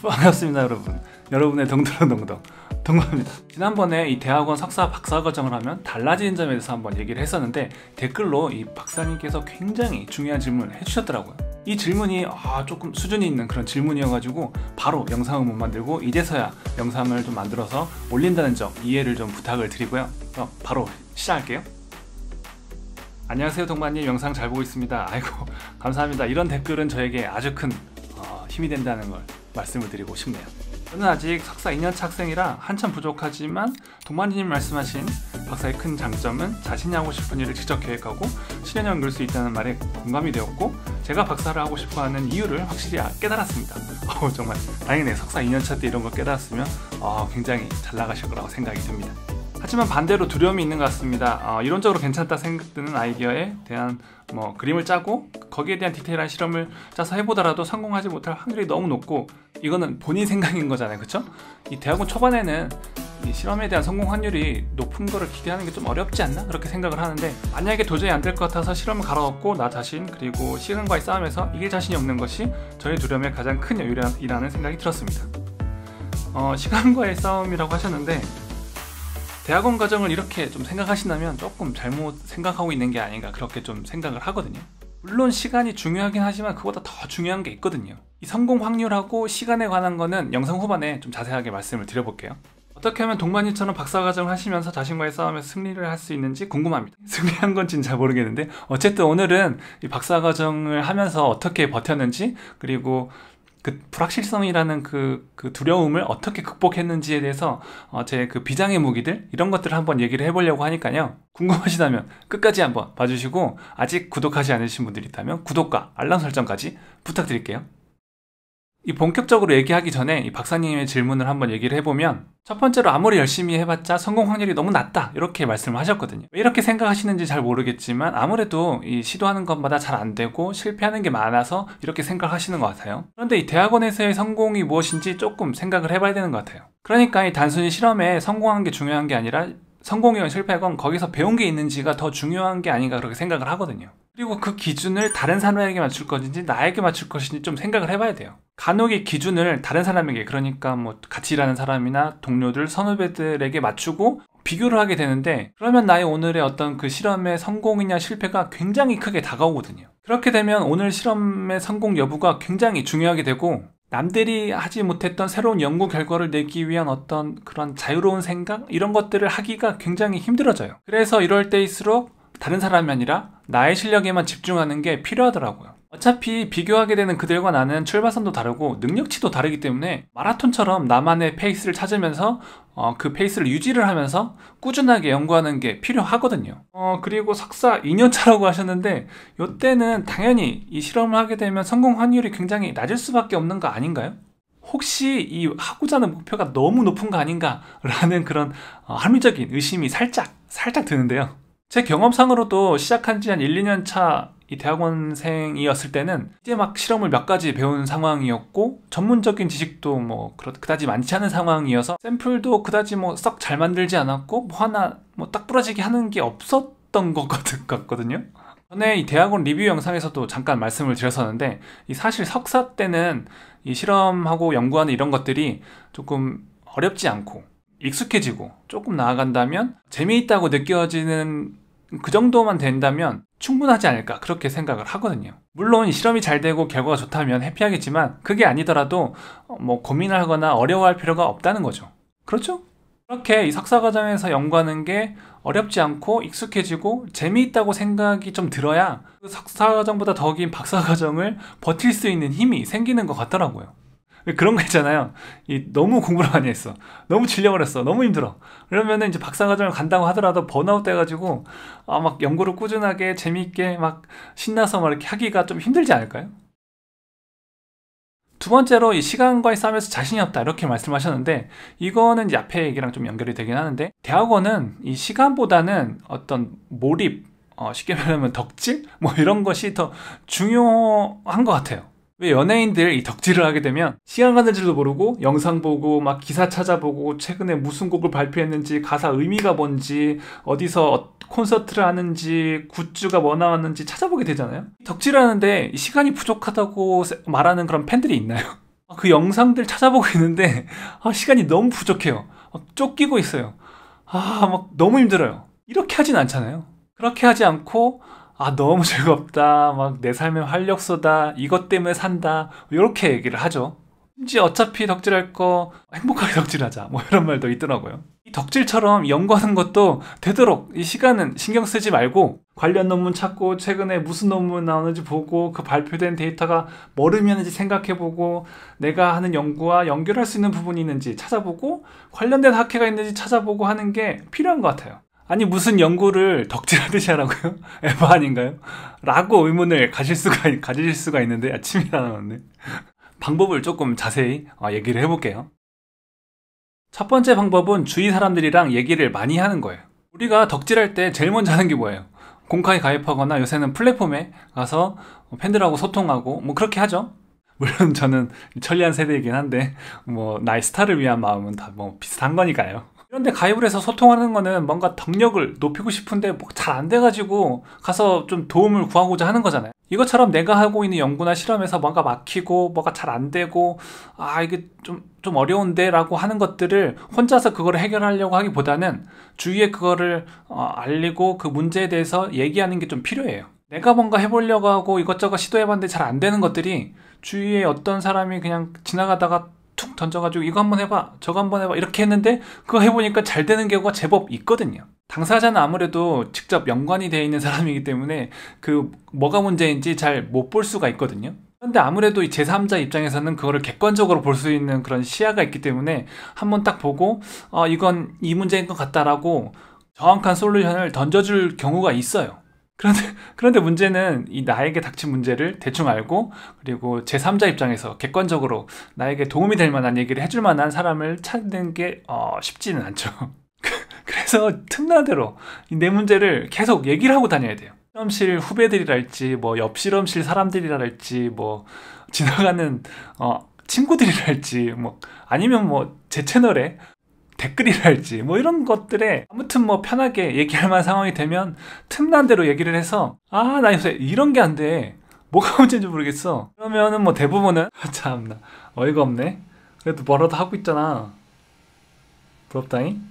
반갑습니다 여러분. 여러분의 동동동동 동동입니다. 지난번에 이 대학원 석사 박사 과정을 하면 달라지는 점에 대해서 한번 얘기를 했었는데 댓글로 이 박사님께서 굉장히 중요한 질문을 해주셨더라고요. 이 질문이 조금 수준이 있는 그런 질문이어가지고 바로 영상을 못 만들고 이제서야 영상을 좀 만들어서 올린다는 점 이해를 좀 부탁을 드리고요. 그럼 바로 시작할게요. 안녕하세요 동반님, 영상 잘 보고 있습니다. 아이고 감사합니다. 이런 댓글은 저에게 아주 큰 힘이 된다는 걸 말씀을 드리고 싶네요. 저는 아직 석사 2년차 학생이라 한참 부족하지만 동반님 말씀하신 박사의 큰 장점은 자신이 하고 싶은 일을 직접 계획하고 실현에 옮길 수 있다는 말에 공감이 되었고, 제가 박사를 하고 싶어하는 이유를 확실히 깨달았습니다. 정말 다행이네요. 석사 2년차 때 이런 걸 깨달았으면 굉장히 잘 나가실 거라고 생각이 듭니다. 하지만 반대로 두려움이 있는 것 같습니다. 이론적으로 괜찮다 생각드는 아이디어에 대한 그림을 짜고 거기에 대한 디테일한 실험을 짜서 해보더라도 성공하지 못할 확률이 너무 높고, 이거는 본인 생각인 거잖아요, 그쵸? 이 대학원 초반에는 이 실험에 대한 성공 확률이 높은 거를 기대하는 게 좀 어렵지 않나? 그렇게 생각을 하는데, 만약에 도저히 안 될 것 같아서 실험을 갈아엎고 나 자신 그리고 시간과의 싸움에서 이길 자신이 없는 것이 저의 두려움의 가장 큰 여유라는 생각이 들었습니다. 시간과의 싸움이라고 하셨는데, 대학원 과정을 이렇게 좀 생각하신다면 조금 잘못 생각하고 있는 게 아닌가, 그렇게 좀 생각을 하거든요. 물론 시간이 중요하긴 하지만 그보다 더 중요한 게 있거든요. 이 성공 확률하고 시간에 관한 거는 영상 후반에 좀 자세하게 말씀을 드려볼게요. 어떻게 하면 동반님처럼 박사 과정을 하시면서 자신과의 싸움에서 승리를 할 수 있는지 궁금합니다. 승리한 건지는 잘 모르겠는데 어쨌든 오늘은 이 박사 과정을 하면서 어떻게 버텼는지, 그리고 그 불확실성이라는 그 두려움을 어떻게 극복했는지에 대해서 제 그 비장의 무기들, 이런 것들을 한번 얘기를 해보려고 하니까요. 궁금하시다면 끝까지 한번 봐주시고, 아직 구독하지 않으신 분들이 있다면 구독과 알람 설정까지 부탁드릴게요. 이 본격적으로 얘기하기 전에 이 박사님의 질문을 한번 얘기를 해보면, 첫 번째로 아무리 열심히 해봤자 성공 확률이 너무 낮다, 이렇게 말씀을 하셨거든요. 왜 이렇게 생각하시는지 잘 모르겠지만 아무래도 이 시도하는 것마다 잘 안되고 실패하는 게 많아서 이렇게 생각하시는 것 같아요. 그런데 이 대학원에서의 성공이 무엇인지 조금 생각을 해봐야 되는 것 같아요. 그러니까 이 단순히 실험에 성공한 게 중요한 게 아니라 성공이건 실패건 거기서 배운 게 있는지가 더 중요한 게 아닌가, 그렇게 생각을 하거든요. 그리고 그 기준을 다른 사람에게 맞출 것인지 나에게 맞출 것인지 좀 생각을 해봐야 돼요. 간혹 이 기준을 다른 사람에게, 그러니까 같이 일하는 사람이나 동료들, 선후배들에게 맞추고 비교를 하게 되는데, 그러면 나의 오늘의 어떤 그 실험의 성공이냐 실패가 굉장히 크게 다가오거든요. 그렇게 되면 오늘 실험의 성공 여부가 굉장히 중요하게 되고, 남들이 하지 못했던 새로운 연구 결과를 내기 위한 어떤 그런 자유로운 생각, 이런 것들을 하기가 굉장히 힘들어져요. 그래서 이럴 때일수록 다른 사람이 아니라 나의 실력에만 집중하는 게 필요하더라고요. 어차피 비교하게 되는 그들과 나는 출발선도 다르고 능력치도 다르기 때문에 마라톤처럼 나만의 페이스를 찾으면서 그 페이스를 유지를 하면서 꾸준하게 연구하는 게 필요하거든요. 그리고 석사 2년차라고 하셨는데, 이때는 당연히 이 실험을 하게 되면 성공 확률이 굉장히 낮을 수밖에 없는 거 아닌가요? 혹시 이 하고자 하는 목표가 너무 높은 거 아닌가 라는 그런 합리적인 의심이 살짝 드는데요. 제 경험상으로도 시작한 지 한 1, 2년 차 이 대학원생이었을 때는 이제 막 실험을 몇 가지 배운 상황이었고, 전문적인 지식도 그다지 많지 않은 상황이어서 샘플도 그다지 썩 잘 만들지 않았고, 하나 딱 부러지게 하는 게 없었던 것 같거든요. 전에 이 대학원 리뷰 영상에서도 잠깐 말씀을 드렸었는데, 이 사실 석사 때는 이 실험하고 연구하는 이런 것들이 조금 어렵지 않고 익숙해지고 조금 나아간다면, 재미있다고 느껴지는 그 정도만 된다면 충분하지 않을까, 그렇게 생각을 하거든요. 물론 실험이 잘 되고 결과가 좋다면 해피하겠지만, 그게 아니더라도 고민을 하거나 어려워할 필요가 없다는 거죠. 그렇죠? 그렇게 이 석사 과정에서 연구하는 게 어렵지 않고 익숙해지고 재미있다고 생각이 좀 들어야 그 석사 과정보다 더 긴 박사 과정을 버틸 수 있는 힘이 생기는 것 같더라고요. 그런 거 있잖아요. 너무 공부를 많이 했어, 너무 질려버렸어, 너무 힘들어, 그러면은 이제 박사과정을 간다고 하더라도 번아웃 돼가지고 막 연구를 꾸준하게 재미있게 막 신나서 이렇게 하기가 좀 힘들지 않을까요? 두 번째로 이 시간과의 싸움에서 자신이 없다, 이렇게 말씀하셨는데, 이거는 이제 앞에 얘기랑 좀 연결이 되긴 하는데, 대학원은 이 시간보다는 어떤 몰입, 쉽게 말하면 덕질? 이런 것이 더 중요한 것 같아요. 왜 연예인들 이 덕질을 하게 되면 시간 가는 줄도 모르고 영상 보고 막 기사 찾아보고 최근에 무슨 곡을 발표했는지, 가사 의미가 뭔지, 어디서 콘서트를 하는지, 굿즈가 뭐 나왔는지 찾아보게 되잖아요. 덕질하는데 시간이 부족하다고 말하는 그런 팬들이 있나요? 그 영상들 찾아보고 있는데 시간이 너무 부족해요. 쫓기고 있어요. 막 너무 힘들어요. 이렇게 하진 않잖아요. 그렇게 하지 않고 너무 즐겁다, 막 내 삶의 활력소다, 이것 때문에 산다, 이렇게 얘기를 하죠. 심지어 어차피 덕질할 거 행복하게 덕질하자, 뭐 이런 말도 있더라고요. 이 덕질처럼 연구하는 것도 되도록 이 시간은 신경 쓰지 말고 관련 논문 찾고 최근에 무슨 논문 나오는지 보고 그 발표된 데이터가 뭐를 의미하는지 생각해보고 내가 하는 연구와 연결할 수 있는 부분이 있는지 찾아보고 관련된 학회가 있는지 찾아보고 하는 게 필요한 것 같아요. 아니 무슨 연구를 덕질하듯이 하라고요? 에바 아닌가요? 라고 의문을 가질 수가 있는데 침이 나왔네. 방법을 조금 자세히 얘기를 해볼게요. 첫 번째 방법은 주위 사람들이랑 얘기를 많이 하는 거예요. 우리가 덕질할 때 제일 먼저 하는 게 뭐예요? 공카에 가입하거나 요새는 플랫폼에 가서 팬들하고 소통하고 뭐 그렇게 하죠. 물론 저는 천리안 세대이긴 한데 뭐 나의 스타를 위한 마음은 다 뭐 비슷한 거니까요. 그런데 가입을 해서 소통하는 거는 뭔가 덕력을 높이고 싶은데 뭐 잘 안 돼가지고 가서 좀 도움을 구하고자 하는 거잖아요. 이것처럼 내가 하고 있는 연구나 실험에서 뭔가 막히고 뭐가 잘 안 되고 이게 좀 어려운데 라고 하는 것들을 혼자서 그거를 해결하려고 하기보다는 주위에 그거를 알리고 그 문제에 대해서 얘기하는 게 좀 필요해요. 내가 뭔가 해보려고 하고 이것저것 시도해봤는데 잘 안 되는 것들이 주위에 어떤 사람이 그냥 지나가다가 툭 던져가지고 이거 한번 해봐, 저거 한번 해봐 이렇게 했는데 그거 해보니까 잘 되는 경우가 제법 있거든요. 당사자는 아무래도 직접 연관이 되어 있는 사람이기 때문에 그 뭐가 문제인지 잘 못 볼 수가 있거든요. 그런데 아무래도 이 제3자 입장에서는 그거를 객관적으로 볼 수 있는 그런 시야가 있기 때문에 한번 딱 보고 이건 이 문제인 것 같다라고 정확한 솔루션을 던져줄 경우가 있어요. 그런데 문제는 이 나에게 닥친 문제를 대충 알고 그리고 제3자 입장에서 객관적으로 나에게 도움이 될 만한 얘기를 해줄 만한 사람을 찾는 게 쉽지는 않죠. 그래서 틈난 대로 내 문제를 계속 얘기를 하고 다녀야 돼요. 실험실 후배들이랄지 뭐 옆 실험실 사람들이랄지 뭐 지나가는 친구들이랄지 뭐 아니면 뭐 제 채널에 댓글이랄지 뭐 이런 것들에 아무튼 뭐 편하게 얘기할 만한 상황이 되면 틈난 대로 얘기를 해서 나 요새 이런 게 안 돼, 뭐가 문제인지 모르겠어, 그러면은 뭐 대부분은 참나 어이가 없네, 그래도 뭐라도 하고 있잖아, 부럽다잉,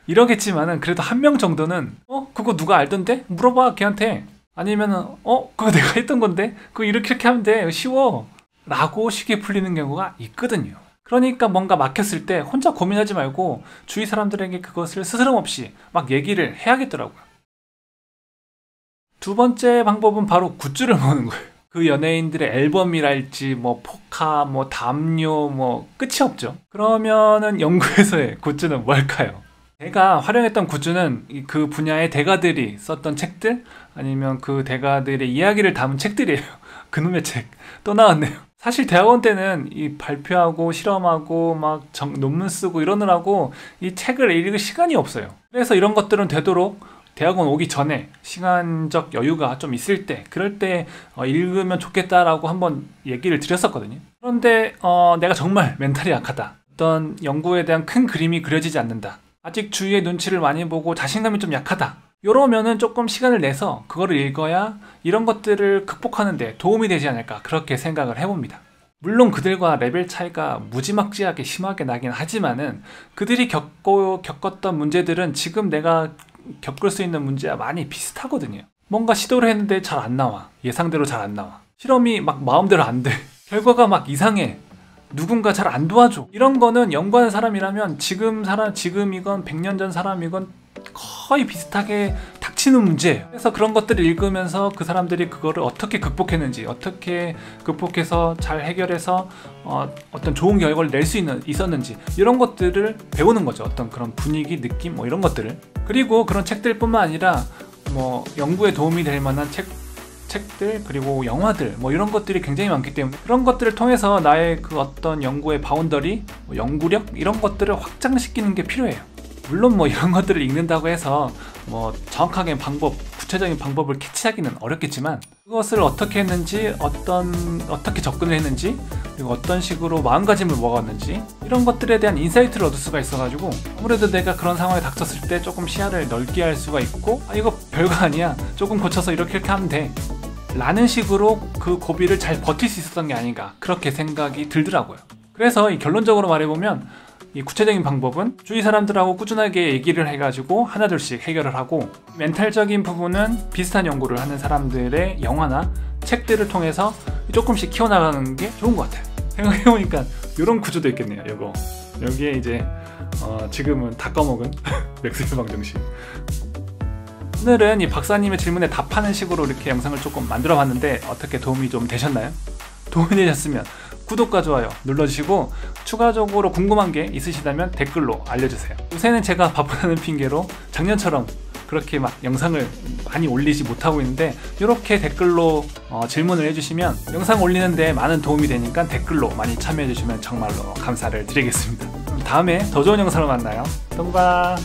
이러겠지만은 그래도 한 명 정도는 그거 누가 알던데? 물어봐 걔한테. 아니면은 그거 내가 했던 건데 그거 이렇게 하면 돼, 쉬워 라고 쉽게 풀리는 경우가 있거든요. 그러니까 뭔가 막혔을 때 혼자 고민하지 말고 주위 사람들에게 그것을 스스럼 없이 막 얘기를 해야겠더라고요. 두 번째 방법은 바로 굿즈를 모으는 거예요. 그 연예인들의 앨범이랄지 뭐 포카 뭐 담요 뭐 끝이 없죠. 그러면은 연구에서의 굿즈는 뭘까요? 제가 활용했던 굿즈는 그 분야의 대가들이 썼던 책들 아니면 그 대가들의 이야기를 담은 책들이에요. 그놈의 책 또 나왔네요. 사실 대학원 때는 이 발표하고 실험하고 막 논문 쓰고 이러느라고 이 책을 읽을 시간이 없어요. 그래서 이런 것들은 되도록 대학원 오기 전에 시간적 여유가 좀 있을 때 그럴 때 읽으면 좋겠다라고 한번 얘기를 드렸었거든요. 그런데 내가 정말 멘탈이 약하다, 어떤 연구에 대한 큰 그림이 그려지지 않는다, 아직 주위의 눈치를 많이 보고 자신감이 좀 약하다, 이러면은 조금 시간을 내서 그거를 읽어야 이런 것들을 극복하는 데 도움이 되지 않을까 그렇게 생각을 해봅니다. 물론 그들과 레벨 차이가 무지막지하게 심하게 나긴 하지만은 그들이 겪었던 문제들은 지금 내가 겪을 수 있는 문제와 많이 비슷하거든요. 뭔가 시도를 했는데 잘 안 나와, 예상대로 잘 안 나와, 실험이 막 마음대로 안 돼, 결과가 막 이상해, 누군가 잘 안 도와줘, 이런 거는 연구하는 사람이라면 지금 이건 100년 전 사람이건 거의 비슷하게 닥치는 문제예요. 그래서 그런 것들을 읽으면서 그 사람들이 그거를 어떻게 극복했는지, 어떻게 극복해서 잘 해결해서 어떤 좋은 결과를 낼 수 있었는지 이런 것들을 배우는 거죠. 어떤 그런 분위기, 느낌 뭐 이런 것들을. 그리고 그런 책들뿐만 아니라 뭐 연구에 도움이 될 만한 책들 그리고 영화들 뭐 이런 것들이 굉장히 많기 때문에 그런 것들을 통해서 나의 그 어떤 연구의 바운더리, 연구력 이런 것들을 확장시키는 게 필요해요. 물론 뭐 이런 것들을 읽는다고 해서 뭐 정확하게 구체적인 방법을 캐치하기는 어렵겠지만 그것을 어떻게 했는지, 어떻게 접근을 했는지, 그리고 어떤 식으로 마음가짐을 먹었는지 이런 것들에 대한 인사이트를 얻을 수가 있어가지고 아무래도 내가 그런 상황에 닥쳤을 때 조금 시야를 넓게 할 수가 있고 이거 별거 아니야, 조금 고쳐서 이렇게 하면 돼 라는 식으로 그 고비를 잘 버틸 수 있었던 게 아닌가 그렇게 생각이 들더라고요. 그래서 이 결론적으로 말해보면 이 구체적인 방법은 주위 사람들하고 꾸준하게 얘기를 해가지고 하나둘씩 해결을 하고, 멘탈적인 부분은 비슷한 연구를 하는 사람들의 영화나 책들을 통해서 조금씩 키워나가는 게 좋은 것 같아요. 생각해보니까 이런 구조도 있겠네요. 이거 여기에 이제 지금은 다 꺼먹은 맥스웰 방정식. 오늘은 이 박사님의 질문에 답하는 식으로 이렇게 영상을 조금 만들어 봤는데 어떻게 도움이 좀 되셨나요? 도움이 되셨으면 구독과 좋아요 눌러주시고, 추가적으로 궁금한 게 있으시다면 댓글로 알려주세요. 요새는 제가 바쁘다는 핑계로 작년처럼 그렇게 막 영상을 많이 올리지 못하고 있는데, 이렇게 댓글로 질문을 해주시면 영상 올리는데 많은 도움이 되니까 댓글로 많이 참여해 주시면 정말로 감사를 드리겠습니다. 그럼 다음에 더 좋은 영상으로 만나요. 동바.